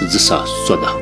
2014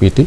PT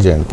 JNK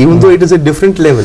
even though it is a different level.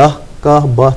10 10 12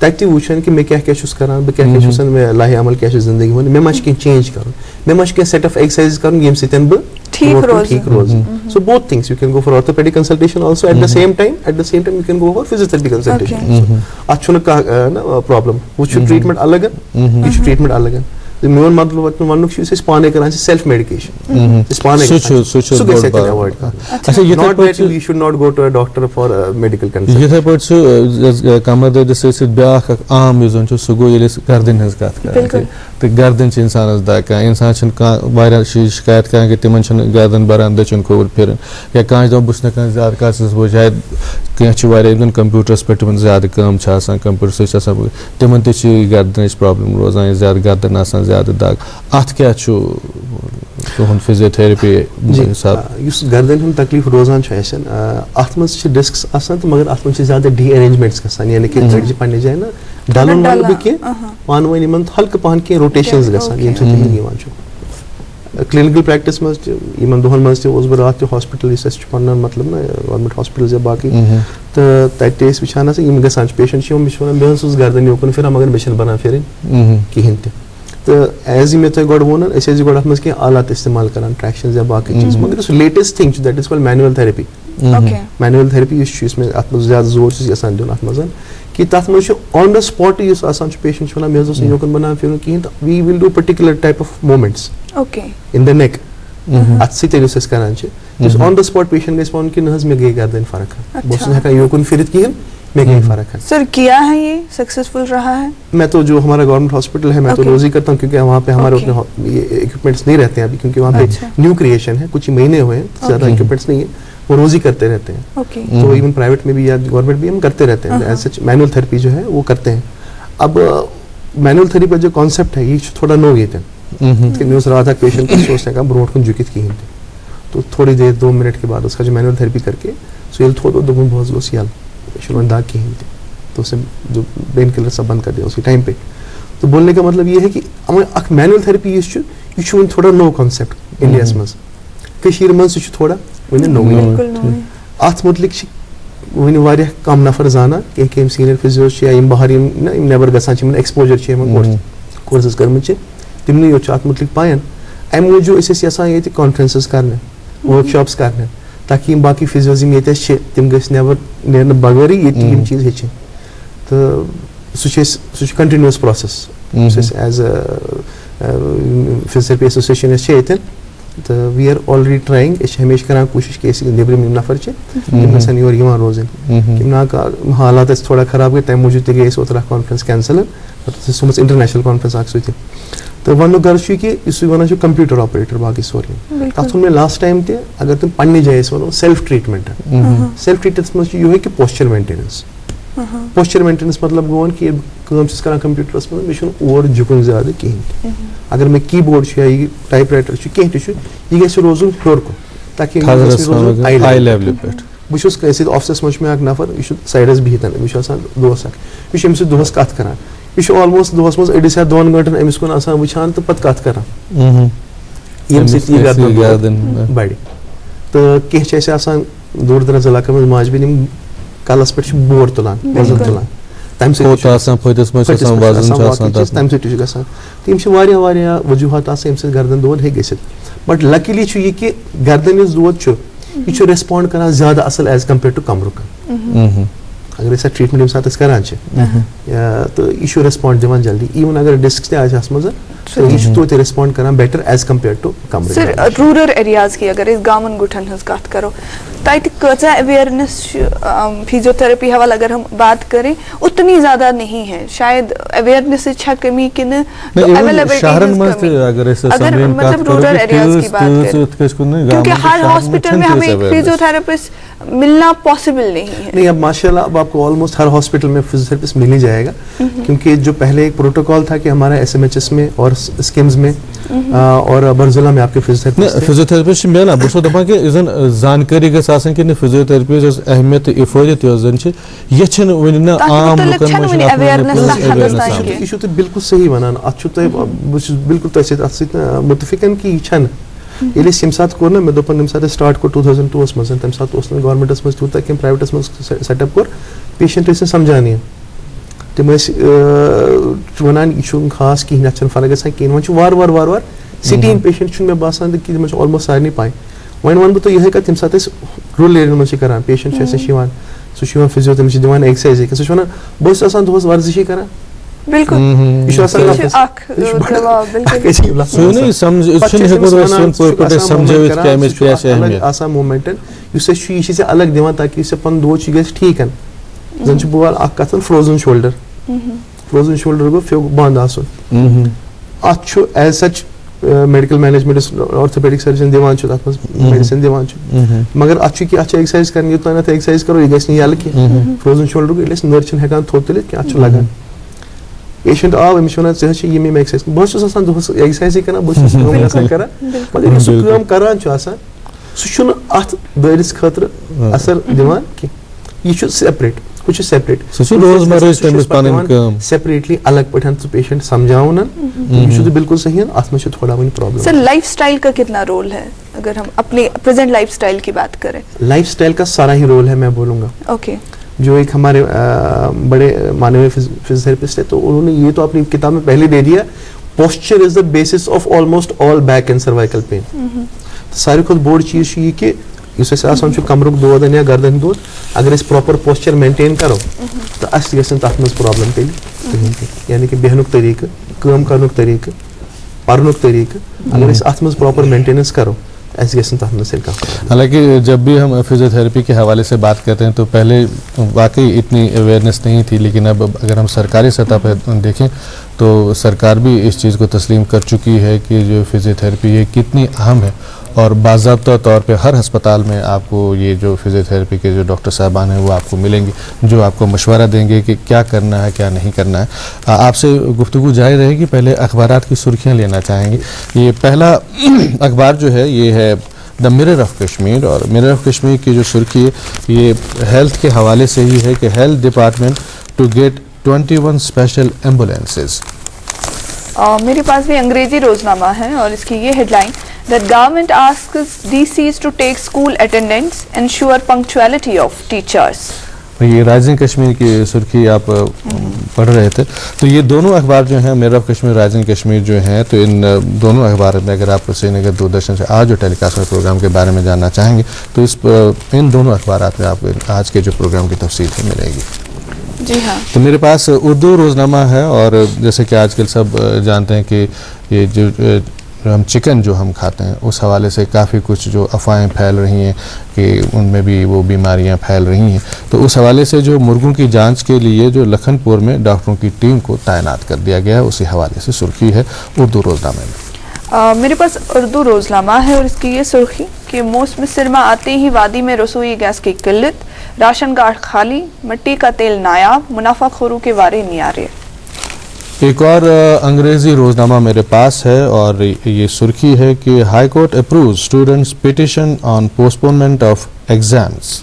تَتہِ وٕچھان کہِ مےٚ کیٛاہ کیٛاہ چھُس کران بہٕ کیٛاہ کیٛاہ چھُس مےٚ لاہہِ عمل کیٛاہ چھُ زندگی منٛز مےٚ ما چھِ کینٛہہ چینج کَرُن مےٚ ما چھِ کینٛہہ سیٹ آف ایٚکسرسایزز کَرُن ییٚمہِ سۭتۍ بہٕ ٹھیٖک روزٕ so both things you can go for orthopedic consultation also at the same time you can go for physiotherapy consultation اَتھ چھُنہٕ کانٛہہ پرابلم ہُہ چھُ ٹریٖٹمنٹ الگ یہِ چھُ ٹریٖٹمنٹ الگ تہٕ میون مطلب وَننُک چھُ یُس أسۍ پانے کران چھِ سیلف میڈِکیشن أسۍ پانے سُہ گژھِ اَتٮ۪ن ایوایڈ کَرُن not that we should not go to a doctor for medical consult یِتھے پٲٹھۍ چھُ کمر دٲدِس سۭتۍ سۭتۍ بیاکھ اکھ عام یُس زن چھُ سُہ گوٚو ییٚلہِ أسۍ گردنہِ ہٕنٛز کتھ کران تہٕ گردن چھِ انسانس دَکان انسان چھُنہٕ کانٛہہ واریاہ شِکایت کران کہِ تِمن چھُنہٕ گردن بران دٔچھُن کھووُر پھِرُن یا کانٛہہ چھُ دپان بہٕ چھُس نہٕ کانٛہہ زیادٕ کالس بہٕ شاید کینٛہہ چھِ واریاہ یِم زن کمپیوٗٹرس پٮ۪ٹھ تِمن زیادٕ کٲم چھِ آسان کمپیوٗٹر سۭتۍ چھِ آسان تِمن تہِ چھِ گردنٕچ پرابلم روزان یا زیادٕ گردن آسان زیادٕ دگ اتھ کیٛاہ چھُ تُہُنٛد فِزیوتھیرپی حساب یُس گردن ہُنٛد تکلیٖف روزان چھُ اَسہِ اتھ منٛز چھِ ڈِسکس آسان تہٕ مگر اتھ منٛز چھِ زیادٕ ڈی ارینجمنٹس گژھان یعنی کہِ ژٔٹۍ چھِ پننہِ جایہِ نہ ڈلُن ونہٕ بہٕ کینٛہہ پانہٕ ؤنۍ یِمن ہلکہٕ پہن کینٛہہ روٹیشنز گژھان ییٚمہِ سۭتۍ یِمن یِوان چھُ کلینکل پریکٹس منٛز تہِ یِمن دۄہن منٛز تہِ اوسُس بہٕ راتھ تہِ ہاسپِٹل یُس اَسہِ چھُ پنُن مطلب نا گورمینٹ ہاسپِٹلز یا باقٕے تہٕ تَتہِ تہِ ٲسۍ وٕچھان آسان یِم گژھان چھِ پیشنٹ چھِ یِوان مےٚ چھِ وَنان مےٚ حظ اوس گردن یوکُن پھِران مگر مےٚ چھِنہٕ بنان پھِرٕنۍ کِہینۍ تہِ تہٕ ایز یہِ مےٚ تۄہہِ گۄڈٕ ووٚنُن أسۍ ٲسۍ گۄڈٕ اَتھ منٛز کینٛہہ آلات اِستعمال کران ٹریکشنز یا باقٕے چیٖز مگر یُس لیٹیسٹ تھِنٛگ چھُ that is called manual therapy manual therapy یُس چھُ یُس مےٚ اَتھ منٛز زیادٕ زور چھُس یژھان دیُن اَتھ منٛز کہِ تَتھ منٛز چھُ آن د سپاٹ یُس آسان چھُ پیشنٹ چھُ وَنان مےٚ حظ اوس نہٕ یوکُن بنان پھِرُن کِہینۍ تہٕ we will do particular type of movements in the neck اَتھ سۭتۍ یُس أسۍ کران چھِ یُس آن د سپاٹ پیشنٹ گژھِ وَنُن کہِ نہ حظ مےٚ گٔے گردن فرق بہٕ اوسُس نہٕ ہٮ۪کان یوکُن پھِرِتھ کِہینۍ میں گئی فرق ہے سر کیا ہے یہ سکسیزفل رہا ہے میں تو جو ہمارا گورنمنٹ ہاسپٹل ہے میں تو روز ہی کرتا ہوں کیونکہ وہاں پہ ہمارے اتنے یہ اکوپمنٹس نہیں رہتے ہیں ابھی کیونکہ وہاں پہ نیو کریشن ہے کچھ مہینے ہوئے ہیں زیادہ اکوپمنٹس نہیں ہے وہ روز ہی کرتے رہتے ہیں تو ایون پرائیویٹ میں بھی یا گورنمنٹ بھی ہم کرتے رہتے ہیں ایز سچ مینوئل تھراپی جو ہے وہ کرتے ہیں اب مینوئل تھراپی کا جو کانسیپٹ ہے یہ تھوڑا نو ییٚتٮ۪ن مےٚ اوس راتھ اکھ پیشنٹ سُہ اوس ہٮ۪کان برونٛٹھ کُن جُکِتھ کِہینۍ تہِ تو تھوڑی دیر 2 منٹ کے بعد اس کا جو مینوئل تھراپی کر کے سُہ ییٚلہِ تھوٚد دوٚپُن بہٕ حظ گوٚوُس یَلہٕ مےٚ چھُنہٕ وۄنۍ دگ کِہینۍ تہِ تو اس نے جو پین کلر سب بند کر دیا اسی ٹائم پہ تو بولنے کا مطلب یہ ہے کہ اکھ مینوئل تھراپی یُس چھُ یہِ چھُ وۄنۍ تھوڑا نو کانسیپٹ انڈیاہس منٛز کٔشیٖرِ منٛز تہِ چھُ تھوڑا وُنہِ نوٚوٕے اتھ مُتعلق چھِ وُنہِ واریاہ کم نفر زانان کینٛہہ یِم سیٖنیر فِزیوز چھِ یا یِم بہار یِم نٮ۪بر گژھان چھِ یِمن ایکسپوجر چھِ یِمن کورسز کٔرمٕژ چھِ تِمنٕے یوت چھُ اتھ مُتعلق پاین امہِ موٗجوٗب أسۍ ٲسۍ یژھان ییٚتہِ کانفرنسز کرنہِ ورک شاپس کرنہِ تاکہِ یِم باقٕے فِزیوز یِم ییٚتہِ اَسہِ چھِ تِم گٔژھۍ نٮ۪بر نیرنہٕ بغٲرٕے ییٚتہِ یِم چیٖز ہیٚچھِنۍ تہٕ سُہ چھُ اَسہِ کنٹِنیوٗس پروسیس یُس اَسہِ ایز فِزیوتھراپی ایسوسیشن اَسہِ چھِ ییٚتٮ۪ن تہٕ وی آر آلریڈی ٹرایِنگ أسۍ چھِ ہمیشہِ کران کوٗشِش کہِ أسۍ نیٚبرِم یِم نفر چھِ تِم گژھن یور یِوان روزٕنۍ یِم حالات اَسہِ تھوڑا خراب گٔے تَمہِ موٗجوٗب تہِ گٔے اَسہِ اوترٕ اکھ کانفرنس کینسل پتہٕ ٲس تھٲومٕژ انٹرنیشنل کانفرنس اکھ سُہ تہِ تہٕ وننُک غرض چھُ کہِ یُس تُہۍ وَنان چھِو کمپیوٗٹر آپریٹر باقٕے سورُے تتھ ووٚن مےٚ لاسٹ ٹایم تہِ اگر تِم پننہِ جایہِ أسۍ وَنو سیلف ٹریٖٹمنٹ سیلف ٹریٖٹمنٹس منٛز چھُ یِہوے کہِ پوسچر مینٹیننس پوسچر مینٹیننس مطلب گوٚو کہِ ییٚلہِ کٲم چھُس کران کمپیوٗٹرس منٛز مےٚ چھُنہٕ اور جُکُن زیادٕ کِہینۍ تہِ اگر مےٚ کی بورڈ چھُ یا یہِ ٹایپ رایٹر چھُ کینٛہہ تہِ چھُ یہِ گژھِ روزُن ہیوٚر کُن تاکہِ بہٕ چھُس کٲنٛسہِ سۭتۍ آفسَس منٛز چھُ مےٚ اکھ نفر یہِ چھُ سایڈس بِہِتھ أمِس چھُ آسان دوس اکھ یہِ چھُ أمِس سۭتۍ دۄہس کتھ کران یہِ چھُ آلموسٹ دۄہس منٛز أڑِس یا 2 گٲنٛٹن أمِس کُن آسان وٕچھان تہٕ پتہٕ کتھ کران ییٚمہِ سۭتۍ یہِ گردن بڑِ تہٕ کینٛہہ چھِ اَسہِ آسان دوٗر دراز علاقن منٛز ماجہِ بیٚنہِ یِم کلس پٮ۪ٹھ چھِ بور تُلان وزن تُلان تمہِ سۭتۍ تہِ چھُ گژھان تہٕ یِم چھِ واریاہ واریاہ وجوٗہات آسان ییٚمہِ سۭتۍ گردن دود ہیٚکہِ گٔژھِتھ بٹ لکیلی چھُ یہِ کہِ گردن یُس دود چھُ یہِ چھُ ریسپونڈ کران زیادٕ اصل ایز کمپیٲرڈ ٹُو کمرُک اگر أسۍ اتھ ٹریٖٹمنٹ ییٚمہِ ساتہٕ أسۍ کران چھِ تہٕ یہِ چھُ ریسپونڈ دِوان جلدی ایون اگر ڈِسک تہِ آسہِ اتھ منٛز یہِ چھُ توتہِ ریسپونڈ کران بیٹر ایز کمپیٲرڈ ٹُو کمرٕ سر روٗرل ایریاز کی اگر أسۍ گامن گُٹھن ہٕنٛز کتھ کرو تتہِ کۭژاہ اویئرنیس چھِ فیزیوتھراپی حوالہ اگر ہم بات کریں اتنی زیادہ نہیں ہے شاید اویئرنیس چھا کمی کنہ مطلب رورل ایریاز کی بات کریں کیونکہ ہر ہاسپٹل میں ہمیں ایک فیزیوتھراپسٹ ملنا پاسبل نہیں ہے نہیں اب ماشاء اللہ اب آپ کو آلموسٹ ہر ہاسپٹل میں فیزیوتھراپسٹ مل ہی جائے گا کیونکہ جو پہلے ایک پروٹوکال تھا کہ ہمارا SMHS میں اور اسکیمز میں اور برزولا میں آپ کے فیزیوتھراپسٹ ملان بہٕ چھُس دپان کہِ زن زانکٲری گژھِ آسٕنۍ کہِ فیزیوتھراپی یۄس اہمیت تہٕ افٲدیت یۄس زن چھِ یہِ چھِنہٕ وُنہِ نہٕ عام لُکن منٛز یہِ چھُو تُہۍ بالکل صحیح ونان اتھ چھُو تۄہہِ بہٕ چھُس بالکل تۄہہِ سۭتۍ اتھ سۭتۍ مُتفِقن کہِ یہِ چھنہٕ ییٚلہِ أسۍ ییٚمہِ ساتہٕ کوٚر نا مےٚ دوٚپُن ییٚمہِ ساتہٕ أسۍ سٹاٹ کوٚر 2002 منٛز تَمہِ ساتہٕ اوس نہٕ گورمینٹس منٛز تیوٗتاہ کینٛہہ پرٛایویٹس منٛز سیٹ اپ کوٚر پیشنٹ ٲسۍ نہٕ سمجھانٕے تم ونان یہ خاص کہین اتھ فرق گژھان کہین وۄنۍ چھُ وار وار سٹین پیشنٹ چھُنہٕ مےٚ باسان کہ تِمن چھُ آلموسٹ سارنٕے پاے وۄنۍ وَنہٕ بہٕ تۄہہِ یِہے کتھ تمہِ ساتہٕ أسۍ روٗرل ایریاہن منٛز چھِ کران پیشنٹ چھُ اَسہِ یِوان سُہ چھُ یِوان فِزیو تٔمِس چھِ دِوان ایٚکسرسایز سُہ چھُ وَنان بہٕ چھُس آسان دۄہس ورزشی کران بالکل یہ چھُ آسان آسان مومنٹن یُس اَسہِ چھُ یہِ چھِ ژےٚ الگ دِوان تاکہِ یُس ژےٚ پنُن دود چھُ یہِ گژھِ ٹھیٖک زن چھُ بہٕ وَنہٕ اکھ کتھ فروزن شولڈر گوٚو فیوٚک بنٛد آسُن اتھ چھُ as such medical management orthopaedic surgeon دِوان چھُ تتھ منٛز میڈِسن دِوان چھُ مگر اتھ چھُ کہِ اتھ چھِ ایٚکسرسایز کرٕنۍ یوٚتام اتھ ایٚکسرسایز کرو یہِ گژھِ نہٕ یَلہٕ کینٛہہ فروزن شولڈر گوٚو ییٚلہِ أسۍ نٔر چھِنہٕ ہٮ۪کان تھوٚد تُلِتھ کینٛہہ اتھ چھُ لگان پیشنٹ آو أمِس چھِ وَنان ژٕ حظ چھِ یِم ایٚکسرسایز بہٕ حظ چھُس آسان دۄہس ایٚکسرسایزٕے کران بہٕ چھُس کٲم آسان کران مگر یُس سُہ کٲم کران چھُ آسان سُہ چھُنہٕ اتھ دٲرِس خٲطرٕ اثر دِوان کینٛہہ یہِ چھُ سیپریٹ ہُہ چھُ سیپریٹ سیپریٹلی الگ پٲٹھۍ سُہ پیشنٹ سمجھاوُن یہِ چھُ بالکل صحیح اتھ منٛز چھِ تھوڑا وۄنۍ پرابلم. سر لائف اسٹائل کا کتنا رول ہے اگر ہم اپنے پریزنٹ لائف اسٹائل کی بات کریں؟ لائف اسٹائل کا سارا ہی رول ہے میں بولوں گا. اوکے جو ایک ہمارے بڑے مانے ہوئے فزیوتھراپسٹ ہے تو انہوں نے یہ تو اپنی کتاب میں پہلے دے دیا posture is the basis of almost all back and cervical pain. ساروی کھۄتہٕ بوٚڑ چیٖز چھُ یہِ کہِ یُس اَسہِ آسان چھُ کمرُک دود یا گردن دود اگر أسۍ پراپر پوسچر مینٹین کرو تہٕ اَسہِ گژھِ نہٕ تتھ منٛز پرابلم تیٚلہِ کٕہٕنۍ تہِ یعنی کہ بیہنُک طریقہٕ کٲم کرنُک طریقہٕ پرنُک طریقہٕ اگر أسۍ اتھ منٛز پراپر مینٹیننس کرو ایسے تتھ منٛز تیٚلہِ کانٛہہ. حالانکہ جب بھی ہم فزیوتھراپی کے حوالے سے بات کرتے ہیں تو پہلے واقعی اتنی اویئرنیس نہیں تھی لیکن اب اگر ہم سرکاری سطح پہ دیکھیں تو سرکار بھی اس چیز کو تسلیم کر چکی ہے کہ جو فزیوتھراپی یہ کتنی اہم ہے اور باضابطہ طور پہ ہر ہسپتال میں آپ کو یہ جو فزیوتھراپی کے جو ڈاکٹر صاحبان ہیں وہ آپ کو ملیں گے جو آپ کو مشورہ دیں گے کہ کیا کرنا ہے کیا نہیں کرنا ہے. آپ سے گفتگو جاری رہے گی. پہلے اخبارات کی سرخیاں لینا چاہیں گے. یہ پہلا اخبار جو ہے یہ ہے دا مرر آف کشمیر اور مرر آف کشمیر کی جو سرخی ہے یہ ہیلتھ کے حوالے سے ہی ہے کہ health department to get 21 special ambulances. میرے پاس بھی انگریزی روزنامہ ہے اور اس کی یہ headline that government asks DCs to take school attendance, ensure punctuality of teachers. یہ رائزنگ کشمیر کی سرخی آپ پڑھ رہے تھے تو یہ دونوں اخبار جو ہیں mirror of Kashmir rising Kashmir جو ہیں تو ان دونوں اخبار میں اگر آپ سری نگر دوردرشن سے آج جو ٹیلی کاسٹ پروگرام کے بارے میں جاننا چاہیں گے تو ان دونوں اخبارات میں آپ آج کے جو پروگرام کی تفصیل ہے ملے گی. جی ہاں. تو میرے پاس اردو روزنامہ ہے اور جیسے کہ آج کل سب جانتے ہیں کہ یہ جو ہم چکن جو ہم کھاتے ہیں اس حوالے سے کافی کچھ جو افواہیں پھیل رہی ہیں کہ ان میں بھی وہ بیماریاں پھیل رہی ہیں تو اس حوالے سے جو مرغوں کی جانچ کے لیے جو لکھن پور میں ڈاکٹروں کی ٹیم کو تعینات کر دیا گیا ہے اسی حوالے سے سرخی ہے اردو روزنامے میں. میرے پاس اردو روزنامہ ہے اور اس کی یہ سرخی کہ موسم سرما آتے ہی وادی میں رسوئی گیس کی قلت راشن کارڈ خالی مٹی کا تیل نایاب منافع خوروں کے وارے نیارے. ایک اور انگریزی روزنامہ میرے پاس ہے اور یہ سرخی ہے کہ high court approves students petition on postponement of exams.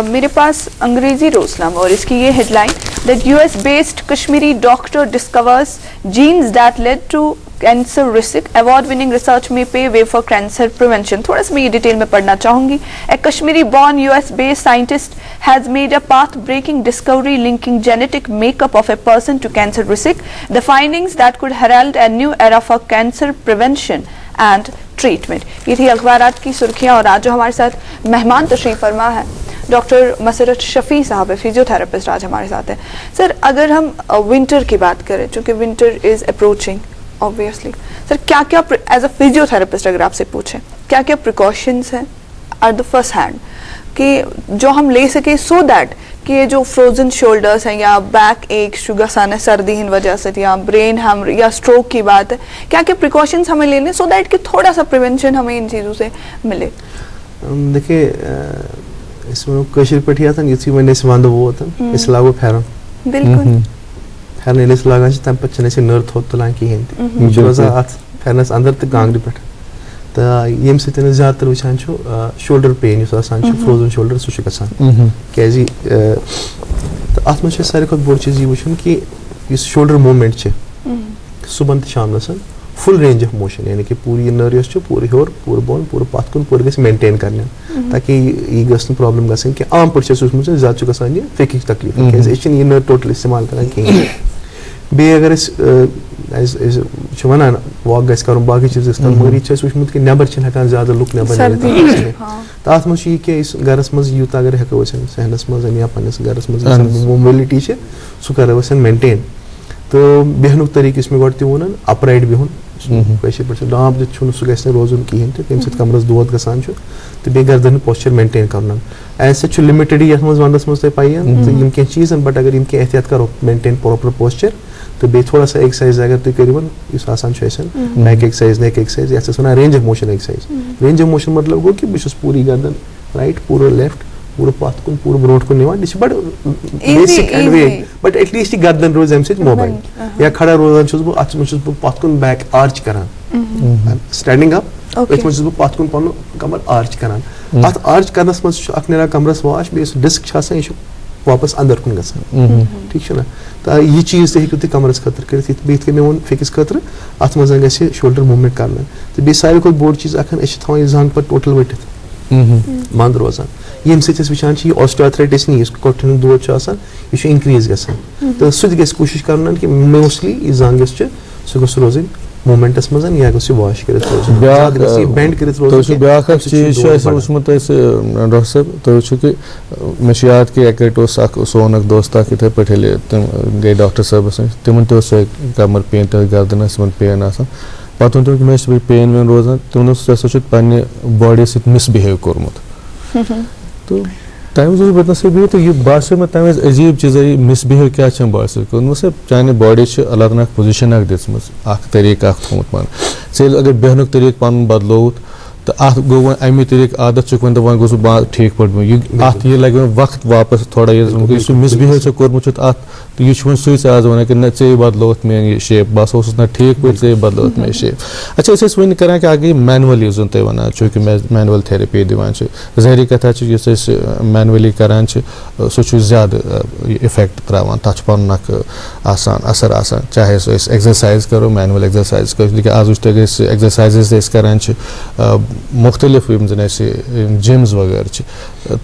میرے پاس انگریزی روزنامہ اور اس کی یہ headline that US based Kashmiri doctor discovers genes that lead to cancer risk award winning research میں pave way for cancer prevention. تھوڑا سا میں یہ ڈیٹیل میں پڑھنا چاہوں گی. A Kashmiri born US based scientist has made a path-breaking discovery linking genetic makeup of a person to cancer risk. The findings that could herald a new era for cancer prevention and treatment. یہ تھی اخبارات کی سرخیاں اور آج جو ہمارے ساتھ مہمان تشریف فرما ہے ڈاکٹر مسرت شفیع صاحب فزیوتھراپسٹ آج ہمارے ساتھ ہیں. سر اگر ہم ونٹر کی بات کریں چونکہ ونٹر از اپروچنگ obviously سر کیا کیا ایز اے فزیوتھراپسٹ اگر آپ سے پوچھیں کیا کیا پریکاشنز ہیں ایٹ دا فرسٹ ہینڈ کہ جو ہم لے سکیں سو دیٹ کہ یہ جو فروزن شولڈرس ہیں یا بیک ایک شو گژھان ہے سردی ہند وجہ سے یا برین ہیمر یا اسٹروک کی بات ہے کیا کیا پریکاشنز ہمیں لینے سو دیٹ کہ تھوڑا سا پریونشن ہمیں ان چیزوں سے ملے. دیکھیے اس میں کشیر پٹھی آتا یتھے وۄنۍ أسۍ ونٛدٕ ووت أسۍ لاگو پھیرن. بالکل پھیرن ییٚلہِ أسۍ لاگان چھِ تمہِ پتہٕ چھِنہٕ أسۍ نٔر تھوٚد تُلان کِہیٖنۍ تہِ یہِ چھُ روزان اتھ پھیرنس انٛدر تہٕ کانٛگرِ پٮ۪ٹھ تہٕ ییٚمہِ سۭتۍ أسۍ زیادٕ تر وٕچھان چھُ شولڈر پین یُس آسان چھُ فروزن شولڈر سُہ چھُ گژھان کیازِ تہٕ اتھ منٛز چھُ اَسہِ ساروی کھۄتہٕ بوٚڑ چیٖز یہِ وٕچھُن کہِ یُس شولڈر موٗمینٹ چھِ صُبحن تہٕ شامنس فل رینج آف موشن یعنی کہ پوری نٔر یۄس چھِ پوٗرٕ ہیوٚر پوٗرٕ بۄن پوٗرٕ پَتھ کُن پوٗرٕ گژھِ مینٹین کَرنہِ تاکہِ یہِ گٔژھ نہٕ پرٛابلِم گژھٕنۍ کینٛہہ عام پٲٹھۍ چھِ اَسہِ وٕچھمُت زیادٕ چھُ گژھان یہِ فِکِچ تکلیٖف کیٛازِ أسۍ چھِنہٕ یہِ نٔر ٹوٹل اِستعمال کَران کِہیٖنۍ بیٚیہِ اگر أسۍ چھِ وَنان واک گژھِ کَرُن باقٕے چیٖز گژھِ کَرُن مگر یہِ چھِ اَسہِ وٕچھمُت کہِ نٮ۪بر چھِنہٕ ہٮ۪کان زیادٕ لُکھ نٮ۪بر نیٖرِتھ تہٕ اَتھ منٛز چھُ یہِ کہِ أسۍ گرس منٛز یوٗتاہ اگر ہٮ۪کو أسۍ صحنس منٛز یا پنٛنِس گرس منٛز موبیلٹی چھِ سُہ کَرو أسۍ مینٹین تہٕ بیٚہنُک طریٖقہٕ یُس مےٚ گۄڈٕ تہِ ووٚن اپ رایٹ بِہُن کٲشِر پٲٹھۍ چھُ ڈانٛپ دِتھ چھُنہٕ سُہ گژھِ نہٕ روزُن کِہینۍ تہِ تَمہِ سۭتۍ کمرس دود گژھان چھُ تہٕ بیٚیہِ گردن پوسچر مینٹین کَرُن ایز سچ چھُ لِمِٹڈٕے یَتھ منٛز ونٛدس منٛز تۄہہِ پَیی تہٕ یِم کینٛہہ چیٖز بٹ اگر یِم کینٛہہ احتیاط کرو مینٹین پراپر پوسچر تہٕ بیٚیہِ تھوڑا سا ایٚکسرسایز اگر تُہۍ کٔرِو یُس آسان چھُ اَسہِ بیک ایٚکسرسایز نیک ایٚکسرسایز یَتھ أسۍ وَنان range of motion exercise range of motion مطلب گوٚو کہِ بہٕ چھُس پوٗرٕ گردن رایٹ پوٗرٕ لیفٹ پوٗرٕ پَتھ کُن پوٗرٕ برونٛٹھ کُن نِوان یہِ چھِ بَڑٕ basic and way but at least یہِ گردن روزِ اَمہِ سۭتۍ موبایل یا کھڑا روزان چھُس بہٕ اَتھ منٛز چھُس بہٕ پَتھ کُن بیک آرچ کران سٹینڈِنگ اپ أتھۍ منٛز چھُس بہٕ پَتھ کُن پَنُن کمر آرچ کران اَتھ آرچ کرنس منٛز چھُ اکھ نیران کمرس واش بیٚیہِ یُس ڈِسک چھُ آسان یہِ چھُ واپس اندر کُن گژھان ٹھیٖک چھُنہ تہٕ یہِ چیٖز تہِ ہیٚکِو تُہۍ کمرس خٲطرٕ کٔرِتھ بیٚیہِ یِتھ کٔنۍ مےٚ ووٚن فِکِس خٲطرٕ اَتھ منٛز گژھِ شولڈر موٗمینٹ کرنہٕ تہٕ بیٚیہِ ساروی کھۄتہٕ بوٚڑ چیٖز اکھ أسۍ چھِ تھاوان یہِ زنٛگ پتہٕ ٹوٹل ؤٹِتھ منٛد روزان ییٚمہِ سۭتۍ أسۍ وٕچھان چھِ یہِ آسٹیوآرتھرایٹِس نہٕ یُس کۄٹھٮ۪ن دود چھُ آسان یہِ چھُ اِنکریٖز گژھان تہٕ سُہ تہِ گژھِ کوٗشِش کرُن کہِ موسٹلی یہِ زنٛگ یۄس چھِ سُہ گوٚژھ روزٕنۍ موٗمینٹس منٛز یا گوٚژھ یہِ واش کٔرِتھ روزُن بینڈ کٔرِتھ روزُن بیٛاکھ اکھ چیٖز چھُ اَسہِ وٕچھمُت اَسہِ ڈاکٹر صٲب تُہۍ وٕچھِو کہِ مےٚ چھُ یاد کہِ اَکہِ لَٹہِ اوس اکھ سون اکھ دوست اکھ یِتھٕے پٲٹھۍ ییٚلہِ تِم گٔے ڈاکٹر صٲبس نِش تِمن تہِ اوس سۄے کمر پین تہِ گردن ٲس تِمن پین آسان پتہٕ ووٚن تِمو کہِ مےٚ چھِ پین وین روزان تِمن اوس ژےٚ ہسا چھُتھ پننہِ باڈی سۭتۍ مِسبِہیو کوٚرمُت تہٕ تمہِ وِزِ اوسُس بہٕ تٔمِس سۭتۍ بِہِتھ تہٕ یہِ باسیو مےٚ تمہِ وِزِ عجیٖب چیٖزا یہِ مِسبِہیو کیٛاہ چھِ أمۍ باڈی سۭتۍ کوٚرمُت سا چانہِ باڈی چھِ اللہ تعالیٰ ہن اکھ پُزِشن اکھ دِژمٕژ اکھ طریٖقہٕ اکھ تھوٚمُت پانہٕ ژےٚ ییٚلہِ اگر بیٚہنُک طریٖقہٕ پنُن بدلووُتھ تہٕ اَتھ گوٚو وۄنۍ اَمہِ طریٖقہٕ عادت چھُکھ وۄنۍ وۄنۍ گوٚژھ بہٕ ٹھیٖک پٲٹھۍ بِہُن اَتھ یہِ لگہِ وۄنۍ وقت واپس تھوڑا یُس سُہ مِسبِہیو ژےٚ کوٚرمُت چھُتھ اَتھ تہٕ یہِ چھُ وۄنۍ سُے ژےٚ آز وَنان کہِ نہ ژےٚ بدلووُتھ میٲنۍ یہِ شیپ بہٕ ہسا اوسُس نہ ٹھیٖک پٲٹھۍ ژےٚ بدلووُتھ مےٚ یہِ شیپ اچھا أسۍ ٲسۍ وۄنۍ کران کہِ اکھ گٔے مینوَل یُس زن تُہۍ وَنان چھِو کہِ مینوَل تھیرپی دِوان چھِ ظٲہری کتھا چھِ یُس أسۍ مینولی کران چھِ سُہ چھُ زیادٕ اِفیکٹ تراوان تتھ چھُ پنُن اکھ آسان اثر آسان چاہے سُہ أسۍ ایٚگزرسایز کرو مینوَل ایٚگزرسایز کرو لیکن آز وٕچھ تُہۍ أسۍ ایٚگزرسایزز تہِ أسۍ کران چھِ مُختلف یِم زن اَسہِ جِمز وغٲرٕ چھِ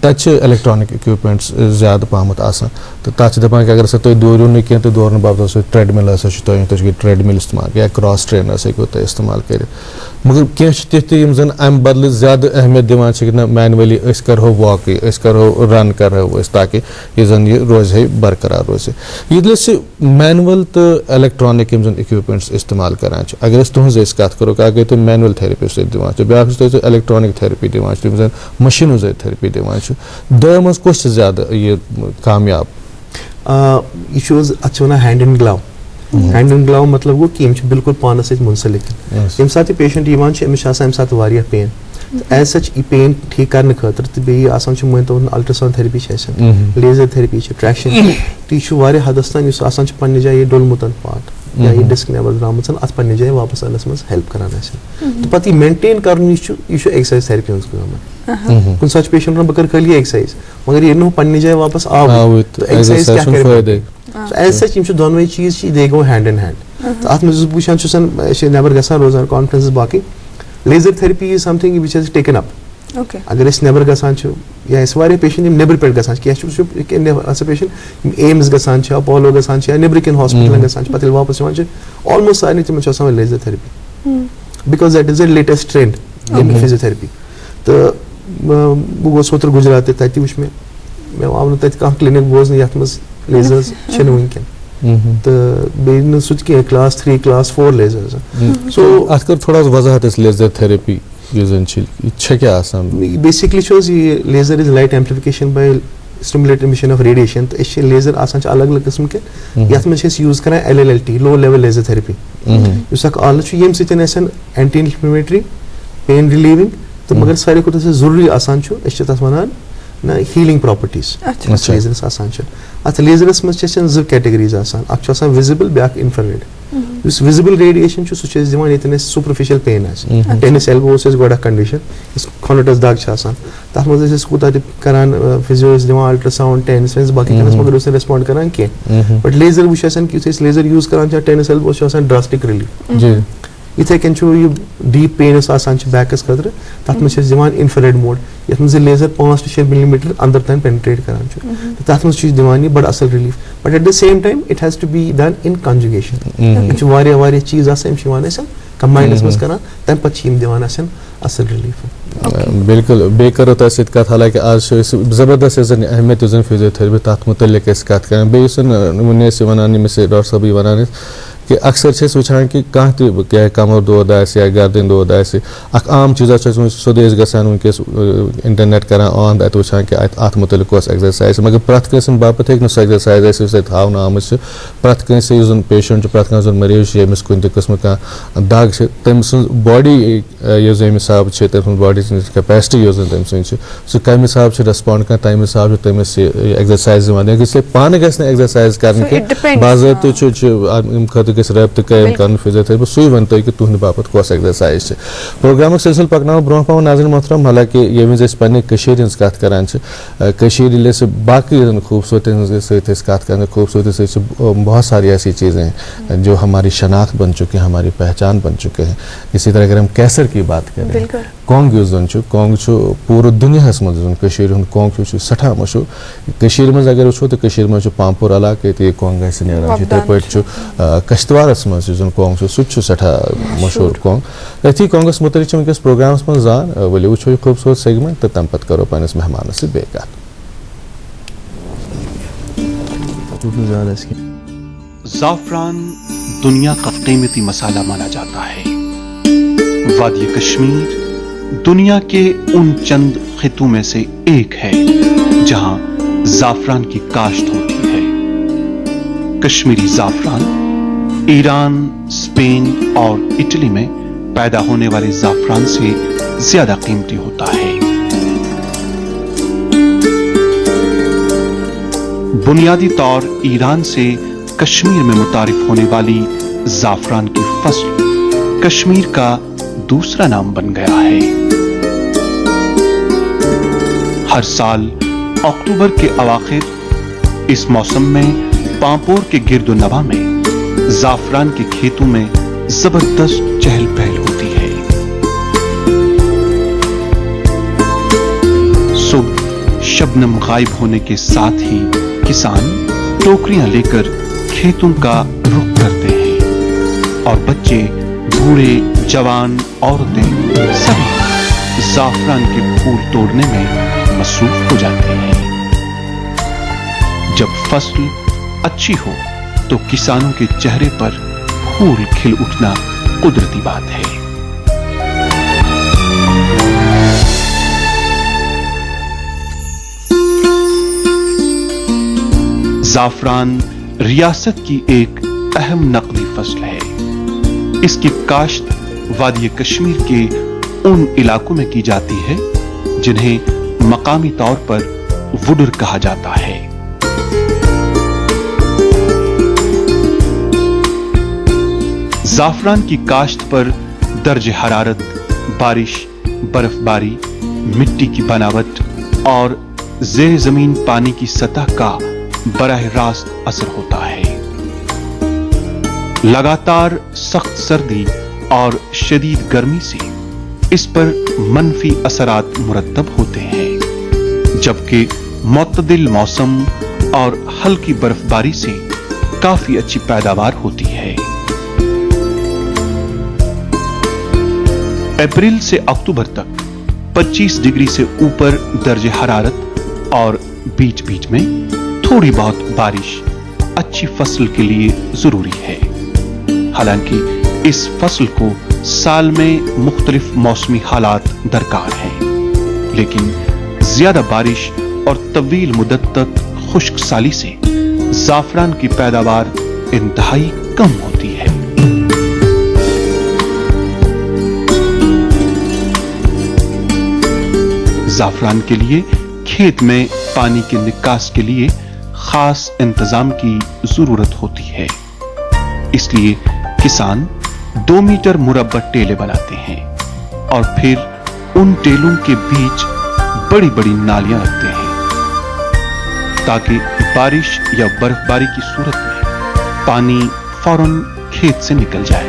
تَتہِ چھِ الیکٹرانِک اِکوِپمنٹٕس زیادٕ پہمتھ آسان تہٕ تَتھ چھِ دَپان کہِ اگر ہسا تُہۍ دوٗرِو نہٕ کینٛہہ تہٕ دورنہٕ باپتھ ہسا ٹرٛیڈ مِل ہسا چھُ تۄہہِ چھُ ٹرٛیڈ مِل استعمال یا کراس ٹرینٲرٕس ہیٚکِو تُہۍ استعمال کٔرِتھ مگر کینٛہہ چھِ تِتھ تہِ یِم زن اَمہِ بدلہٕ زیادٕ اہمیت دِوان چھِ کہِ نہ مینولی أسۍ کرہو واکٕے أسۍ کرہو رن کرہو أسۍ تاکہِ یہِ زن یہِ روزِ ہے برقرار روزِ ییٚلہِ أسۍ مینوَل تہٕ الیکٹرانِک یِم زن اِکوِپمنٹٕس استعمال کران چھِ اگر أسۍ تُہنٛز أسۍ کتھ کرو اکھ گٔے تُہۍ مینوَل تھیرپی سۭتۍ دِوان چھِ بیٛاکھ چھُ تُہۍ الیکٹرانِک تھیرپی دِوان چھِ یِم زن مشیٖنو ذٔریعہٕ تھیرپی دِوان چھِ دۄیو منٛز کُس چھُ زیادٕ یہِ کامیاب یہِ چھُ حظ اَتھ چھِ وَنان hand and glue hand and glue مطلب گوٚو کہِ یِم چھِ بِلکُل پانَس سۭتۍ مُنسلِک ییٚمہِ ساتہٕ یہِ پیشنٹ یِوان چھُ أمِس چھِ آسان اَمہِ ساتہٕ واریاہ پین ایز سچ یہِ پین ٹھیٖک کرنہٕ خٲطرٕ تہٕ بیٚیہِ آسان چھُ مٲنۍ تو الٹراساوُنڈ تھیرپی چھِ آسان لیزر تھیرپی چھِ ٹریکشن تہٕ یہِ چھُ واریاہ حدس تام یُس آسان چھُ پننہِ جایہِ یہِ ڈوٚلمُت پاٹ یا یہِ ڈِسک نٮ۪بر درٛامٕژ اَتھ پننہِ جایہِ واپس اَننس منٛز ہیلپ کران اَسہِ تہٕ پتہٕ یہِ مینٹین کرُن یُس چھُ یہِ چھُ ایٚکسرسایز تھیرپی ہٕنٛز کٲم کُنہِ ساتہٕ چھُ پیشنٹ ونان بہٕ کرٕ خٲلی ایٚکسرسایز مگر ییٚلہِ نہٕ ہُہ پننہِ جایہِ واپس آو تہٕ ایٚکسرسایز کیاہ کرِ ایز سچ یِم چھِ دۄنوے چیٖز چھِ دے گو ہینڈ اِن ہینڈ تہٕ اَتھ منٛز یُس بہٕ وٕچھان چھُس أسۍ چھِ نٮ۪بر گژھان روزان کانفرنسز باقٕے laser therapy is something which has taken up اگر أسۍ نٮ۪بر گژھان چھِ یا اَسہِ واریاہ پیشنٹ یِم نٮ۪برٕ پٮ۪ٹھ گژھان چھِ کینٛہہ چھِ پیشنٹ یِم ایمٕز گژھان چھِ اپولو گژھان چھِ یا نٮ۪برٕ کٮ۪ن ہاسپِٹلن گژھان چھِ پتہٕ ییٚلہِ واپس یِوان چھِ آلموسٹ سارنٕے تِمن چھِ آسان laser therapy because that is a latest trend in physiotherapy تہٕ بہٕ گوس اوترٕ گُجرات تہِ تَتہِ وٕچھ مےٚ آو نہٕ تَتہِ کانٛہہ کلِنِک بوزنہٕ یَتھ منٛز لیزٲرٕز چھِنہٕ وٕنکیٚن تہٕ بیٚیہِ نہٕ سُہ تہِ کینٛہہ کلاس 3 کلاس 4 لیزٲرٕز سو اَتھ کٔر تھوڑا وضاحت أسۍ لیزر تھیرپی یُس زن چھِ یہِ چھےٚ کیٛاہ آسان بیسِکلی چھُ حظ یہِ laser is light amplification by stimulated emission of radiation تہٕ أسۍ چھِ لیزر آسان چھِ الگ الگ قٕسم کٮ۪ن یَتھ منٛز چھِ أسۍ یوٗز کران LLLT low level laser therapy یُس اکھ آلہٕ چھُ ییٚمہِ سۭتۍ اَسہِ اینٹی انفلیمیٹری پین رِلیٖوِنگ تہٕ مگر ساروی کھۄتہٕ یُس ضروٗری آسان چھُ أسۍ چھِ تَتھ وَنان نہ ہیٖلِنگ پراپرٹیٖز یُس لیزرس آسان چھِ اَتھ لیزرس منٛز چھِ اَسہِ 2 کیٹگریٖز آسان اکھ چھُ آسان وِزِبٕل بیٛاکھ اِنفرٛاریڈ یُس وِزِبٕل ریڈیشن چھُ سُہ چھِ أسۍ دِوان ییٚتٮ۪ن اَسہِ سُپرفِشل پین آسہِ ٹینس ایلبو اوس اَسہِ گۄڈٕ اکھ کنڈِشن یُس کھۄنٹس دگ چھِ آسان تتھ منٛز ٲسۍ أسۍ کوٗتاہ تہِ کران فِزیو ٲسۍ دِوان الٹراساوُنڈ ٹینس وینس باقٕے کرنس مگر اوس نہٕ ریسپونڈ کران کینٛہہ بٹ لیزر وٕچھ آسان کہِ یُتھُے أسۍ لیزر یوٗز کران چھِ ٹینس ایلبو چھُ آسان ڈراسٹِک رِلیٖف یِتھَے کٔنۍ چھُ یہِ ڈیٖپ پین یۄس آسان چھِ بیکَس خٲطرٕ تَتھ منٛز چھِ أسۍ دِوان اِنفرٛیڈ موڈ یَتھ منٛز یہِ لیزر 5 to 6 millimeter اندر تام پینٹریٹ کران چھُ تہٕ تَتھ منٛز چھُ یہِ دِوان یہِ بڑٕ اَصٕل relief but at the same time it has to be done in conjugation یِم چھِ واریاہ واریاہ چیٖز آسان یِم چھِ یِوان اَسہِ کمباینڈس منٛز کران تَمہِ پتہٕ چھِ یِم دِوان اَسہِ اَصٕل رِلیٖف. بالکل بیٚیہِ کرو تۄہہِ سۭتۍ کتھ حالانکہِ آز چھِ أسۍ زبردست یۄس زن اہمیت یُس زن فِزیوتھرپی تتھ مُتعلق أسۍ کتھ کران بیٚیہِ یُس زن وُنہِ ٲسۍ ونان ییٚمِس ڈاکٹر صٲبٕے ونان ٲسۍ کہ اکثر چھِ أسۍ وٕچھان کہ کانٛہہ تہِ کیٛاہ کمر دود آسہِ یا گردن دود آسہِ اکھ عام چیٖزا چھُ أسۍ سیوٚدُے أسۍ گژھان ؤنکیٚس انٹرنیٹ کران آن اتہِ وٕچھان کہ اتھ مُتعلق کۄس ایٚگزرسایز مگر پرٛٮ۪تھ کٲنٛسہِ ہٕنٛدِ باپتھ ہیٚکہِ نہٕ سۄ ایٚگزرسایز اَسہِ یُس تَتہِ ہاونہٕ آمٕژ چھِ پرٛٮ۪تھ کٲنٛسہِ یُس زن پیشنٹ چھُ پرٛٮ۪تھ کانٛہہ زن مریض چھُ ییٚمِس کُنہِ تہِ قٕسمُک کانٛہہ دگ چھِ تٔمۍ سٕنٛز باڈی یۄس زن ییٚمہِ حساب چھِ تٔمۍ سٕنٛز باڈی سٕنٛز کیپیسٹی یۄس زن تٔمۍ سٕنٛز چھِ سُہ کمہِ حساب چھِ ریسپونڈ کران تمہِ حساب چھُ تٔمِس یہِ ایٚگزرسایز دِوان یۄس یہِ پانہٕ گژھِ نہٕ ایٚگزرسایز کرٕنۍ کینٛہہ باضٲبطہٕ چھُ اَمہِ خٲطرٕ گژھِ رٲبطہٕ قٲیِم کرُن فِزیوتھرپی سُے ونہِ تۄہہِ کہ تُہنٛدِ باپتھ کۄس ایٚگزرسایز چھِ پروگرامُک سلسلہٕ پکناوو برونٛہہ پہم ناظریٖن محترم حالانکہِ ییٚمہِ وِزِ أسۍ پننہِ کٔشیٖرِ ہٕنٛز کتھ کران چھِ کٔشیٖر ییٚلہِ أسۍ باقٕے زن خوٗبصوٗرتی ہٕنٛز سۭتۍ أسۍ کتھ کران خوٗبصوٗرتی سۭتۍ چھِ بہت ساری ایسی چیزیں ہیں جو ہماری شناخت بن چکے ہیں ہماری پہچان بن چکے ہیں اسی طرح اگر ہم کیسر کی بات کریں کونٛگ یُس زن چھُ کونٛگ چھُ پوٗرٕ دُنیاہس منٛز یُس زن کٔشیٖرِ ہُنٛد کونٛگ چھُ سٮ۪ٹھاہ مشہوٗر کٔشیٖرِ منٛز اگر وٕچھو تہٕ کٔشیٖرِ منٛز چھُ پامپور علاقہٕ ییٚتہِ یہِ کونٛگ اَسہِ نیران چھُ یِتھَے پٲٹھۍ چھُ کشتوارس منٛز یُس زن کونٛگ چھُ سُہ تہِ چھُ سٮ۪ٹھاہ مشہوٗر کونٛگ أتھی کونٛگس مُتعلق چھِ وٕنکیٚس پروگرامس منٛز زان ؤلِو وٕچھو یہِ خوٗبصوٗرت سیگمنٹ تہٕ تمہِ پتہٕ کرو پننِس مہمانس سۭتۍ بیٚیہِ کتھ. زعفران دنیا کا قیمتی مسالہ مانا جاتا ہے. وادی کشمیر دنیا کے ان چند خطوں میں سے ایک ہے جہاں زعفران کی کاشت ہوتی ہے. کشمیری زعفران ایران، اسپین اور اٹلی میں پیدا ہونے والے زعفران سے زیادہ قیمتی ہوتا ہے. بنیادی طور ایران سے کشمیر میں متعارف ہونے والی زعفران کی فصل کشمیر کا دوسرا نام بن گیا ہے. ہر سال اکتوبر کے اواخر اس موسم میں پامپور کے گرد و نواح میں زعفران کے کھیتوں میں زبردست چہل پہل ہوتی ہے. صبح شبنم غائب ہونے کے ساتھ ہی کسان ٹوکریاں لے کر کھیتوں کا رخ کرتے ہیں اور بچے، بوڑھے، جوان، عورتیں سبھی زعفران کے پھول توڑنے میں مصروف ہو جاتے ہیں. جب فصل اچھی ہو تو کسانوں کے چہرے پر پھول کھل اٹھنا قدرتی بات ہے. زعفران ریاست کی ایک اہم نقدی فصل ہے. اس کی کاشت وادی کشمیر کے ان علاقوں میں کی جاتی ہے جنہیں مقامی طور پر وڈر کہا جاتا ہے. زعفران کی کاشت پر درجہ حرارت، بارش، برف باری، مٹی کی بناوٹ اور زیر زمین پانی کی سطح کا براہ راست اثر ہوتا ہے. لگاتار سخت سردی اور شدید گرمی سے اس پر منفی اثرات مرتب ہوتے ہیں، جبکہ معتدل موسم اور ہلکی برف باری سے کافی اچھی پیداوار ہوتی ہے. اپریل سے اکتوبر تک 25 ڈگری سے اوپر درجہ حرارت اور بیچ بیچ میں تھوڑی بہت بارش اچھی فصل کے لیے ضروری ہے. حالانکہ اس فصل کو سال میں مختلف موسمی حالات درکار ہیں، لیکن زیادہ بارش اور طویل مدت تک خشک سالی سے زعفران کی پیداوار انتہائی کم ہوتی ہے. زعفران کے لیے کھیت میں پانی کے نکاس کے لیے خاص انتظام کی ضرورت ہوتی ہے. اس لیے کسان 2 میٹر مربع ٹیلے بناتے ہیں اور پھر ان ٹیلوں کے بیچ بڑی بڑی نالیاں رکھتے ہیں تاکہ بارش یا برف باری کی صورت میں پانی فوراً کھیت سے نکل جائے.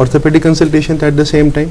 orthopedic consultation at the same time,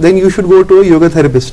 then you should go to a yoga therapist.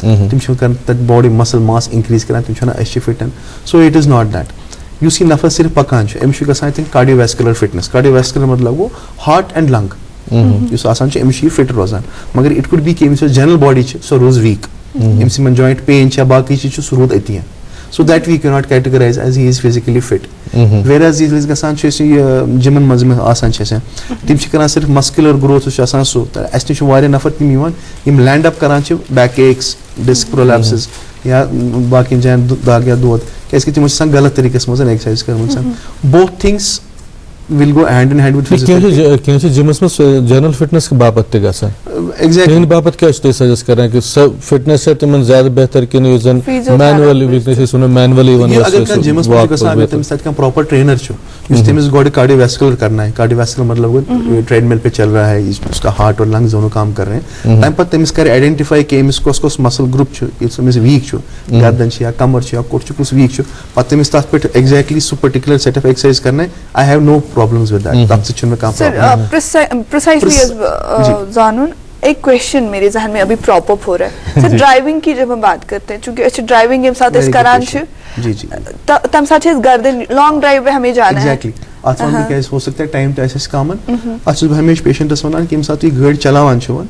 تم چھِ کران تَتہِ باڈی مسل ماس انکریز کران تم چھِ ونان أسۍ چھِ fit and so it is not that یُس یہِ نفر صرف پکان چھُ أمِس چھُ گژھان اتٮ۪ن cardio vascular fitness cardio vascular مطلب گوٚو ہارٹ اینڈ لنگ یُس آسان چھُ أمِس چھُ یہِ فٹ روزان مگر اٹ کوڈ بی کہ أمِس یۄس جنرل باڈی چھِ سۄ روٗز ویٖک أمِس یِمن جویِنٹ پین چھِ یا باقٕے چیٖز چھُ سُہ روٗد أتی so that we cannot categorize as he is physically fit whereas ییٚلہِ أسۍ گژھان چھِ أسۍ جِمن منٛز یِم آسان چھِ اَسہِ تِم چھِ کران صرف مسکیولر گروتھ چھُ آسان سُہ اَسہِ نِش چھِ واریاہ نفر تِم یِوان یِم لینڈ اپ کران چھِ بیک ایکس ڈسک پرولapses یا باقین جاین دگ یا دود کیازِ کہ تِمو چھِ آسان غلط طریقس منٛز ایکسرسایز کٔرمٕژ both things will go hand in hand with physical کینٛہہ جِمس منٛز جنرل فٹنس باپت تہِ گژھان exactly باپت کیٛاہ چھُ تُہۍ سجیسٹ کران کہ سۄ فٹنس چھا تِمن زیادٕ بہتر کِنہٕ یُس زن مینوَل ویٖکنیس أسۍ وَنو مینوَلی اگر کانٛہہ جِمس منٛز چھُ گژھان اگر تٔمِس تتہِ کانٛہہ پراپر ٹرینر چھُ یُس تٔمِس گۄڈٕ کارڈیو ویسکولر کرنا ہے کارڈیو ویسکولر مطلب گوٚو ٹریڈ مل پہ چل رہا ہے اس کا ہارٹ اور لنگز دونوں کام کر رہے ہیں تمہِ پتہٕ تٔمِس کرِ آئیڈینٹِفائی کہ أمِس کُس مسل گروپ چھُ یُس أمِس ویٖک چھُ گردن چھِ یا کمر چھُ یا کوٚٹھ چھُ کُس ویٖک چھُ پتہٕ تٔمِس تتھ پٮ۪ٹھ ایگزیکٹلی سُہ پٔرٹِکیولر سیٹ آف ایکسرسایز کرناے I have no problems with that تتھ سۭتۍ چھُنہٕ مےٚ کانٛہہ پرابلم زانُن ایک کوشچن میرے ذہن میں ابھی پراپ اپ ہو رہا ہے سر ڈرائیونگ کی جب ہم بات کرتے ہیں چونکہ اچھا ڈرائیونگ ییٚمہِ ساتہٕ أسۍ کران چھِ تمہِ ساتہٕ چھِ أسۍ گردن لانگ ڈرائیو پہ ہمیں جانا ہے ایگزیکٹلی اتھ ونہٕ بہٕ کیازِ ہو سکتا ہے ٹایم تہِ آسہِ اَسہِ کامن اتھ چھُس بہٕ ہمیشہِ پیشنٹس ونان کہ ییٚمہِ ساتہٕ تُہۍ گٲڑۍ چلاوان چھِو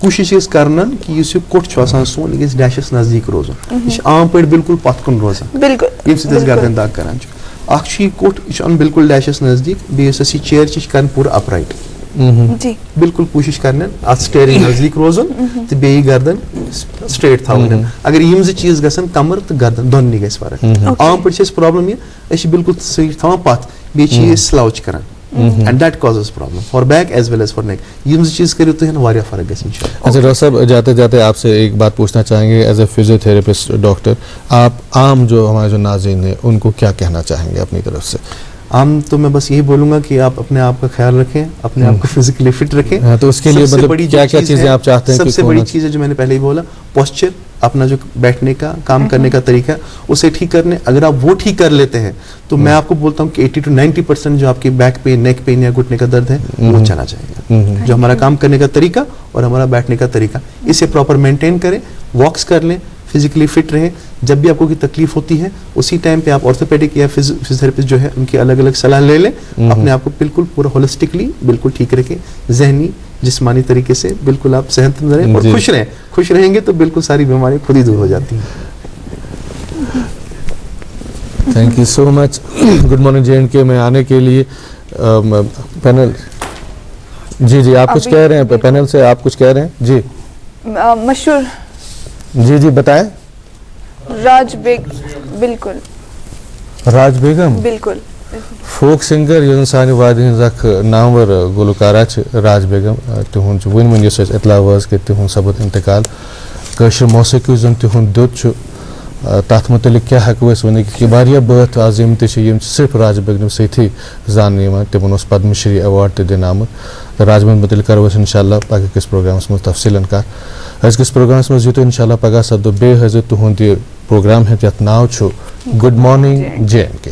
کوٗشِش گژھِ کرنن کہ یُس یہِ کوٚٹھ چھُ آسان سون یہِ گژھِ ڈیشس نزدیٖک روزُن یہِ چھُ عام پٲٹھۍ بالکل پتھ کُن روزان ییٚمہِ سۭتۍ أسۍ گردن دگ کران چھِ اکھ چھُ یہِ کوٚٹھ یہِ چھُ انُن بالکل ڈیشس نزدیٖک بیٚیہِ یُس اَسہِ یہِ چیر چھِ یہِ چھِ کرٕنۍ پوٗرٕ اپ رایٹ بالکل کوٗشِش کرنن اتھ سٹیرنگ نزدیٖک روزُن تہٕ بیٚیہِ گردن سٹریٹ تھاوٕنۍ اگر یِم زٕ چیٖز گژھن کمر تہٕ گردن دۄنوٕنی گژھِ فرق عام پٲٹھۍ چھِ اَسہِ پرابلم یہِ أسۍ چھِ بالکل سیٖٹ تھاوان پتھ بیٚیہِ چھِ یہِ سلاوُچ کران and that causes problem for back as well as for neck یِم زٕ چیٖز کٔرِو تُہۍ واریاہ فرق گژھِ انشاءاللہ. اچھا ڈاکٹر صاحب جاتے جاتے آپ سے ایک بات پوچھنا چاہیں گے as a physio therapist doctor آپ عام جو ہمارے جو ناظرین ہیں ان کو کیا کہنا چاہیں گے اپنی طرف سے؟ عام تو میں بس یہی بولوں گا کہ آپ اپنے آپ کا خیال رکھیں اپنے آپ کو فزیکلی فٹ رکھیں تو اس کے لیے مطلب کیا کیا چیزیں آپ چاہتے ہیں؟ سب سے بڑی چیز ہے جو میں نے پہلے ہی بولا پوسچر اپنا جو بیٹھنے کا کام کرنے کا طریقہ اسے ٹھیک کرنے اگر آپ وہ ٹھیک کر لیتے ہیں تو میں آپ کو بولتا ہوں کہ 80 to 90% جو آپ کی بیک پین نیک پین یا گھٹنے کا درد ہے وہ چلا جائے گا. جو ہمارا کام کرنے کا طریقہ اور ہمارا بیٹھنے کا طریقہ اسے پراپر مینٹین کریں واکس کر لیں فزیکلی فٹ رہیں جب بھی آپ کو کوئی تکلیف ہوتی ہے اسی ٹائم پہ آپ آرتھوپیڈک یا فزیوتھراپسٹ جو ہے ان کی الگ الگ صلاح لے لیں اپنے آپ کو بالکل پورا ہولسٹکلی بالکل ٹھیک رکھیں ذہنی جسمانی طریقے سے بالکل آپ صحت مند رہیں اور خوش رہیں. خوش رہیں گے تو بالکل ساری بیماریاں خود ہی دور ہو جاتی ہیں. Thank you so much good morning JNK میں آنے کے لیے. پینل جی آپ کچھ کہہ رہے ہیں پینل سے آپ کچھ کہہ رہے ہیں جی مشہور جی بتائیں. راج بیگ بالکل راج بیگم بالکل فوک سنگر یُس سانہِ وادِ ہٕنٛز اکھ نامور گلوکارہ چھِ راج بیگم تِہُنٛد چھُ وٕنۍ یُس اَسہِ اطلاع وٲژ کہِ تِہُنٛد سپُد انتقال کٲشِر موسیقی یُس زن تِہُنٛد دیُت چھُ تتھ متعلق کیٛاہ ہٮ۪کو أسۍ ؤنِتھ کہِ واریاہ بٲتھ آز یِم تہِ چھِ یِم چھِ صرف راج بیگم سۭتی زاننہٕ یِوان تِمن اوس پدم شری ایوارڈ تہِ دِنہٕ آمُت تہٕ راج بیگم متعلق کرو أسۍ انشاءاللہ پگہہ کِس پروگرامس منٛز تفصیٖلن کتھ. أزکِس پروگرامس منٛز یِیِو تُہۍ انشاءاللہ پگہہ 7 دۄہ بیٚیہِ حٲضِر تُہُنٛد یہِ پروگرام ہیٚتھ یتھ ناو چھُ گُڈ مارننگ JNK.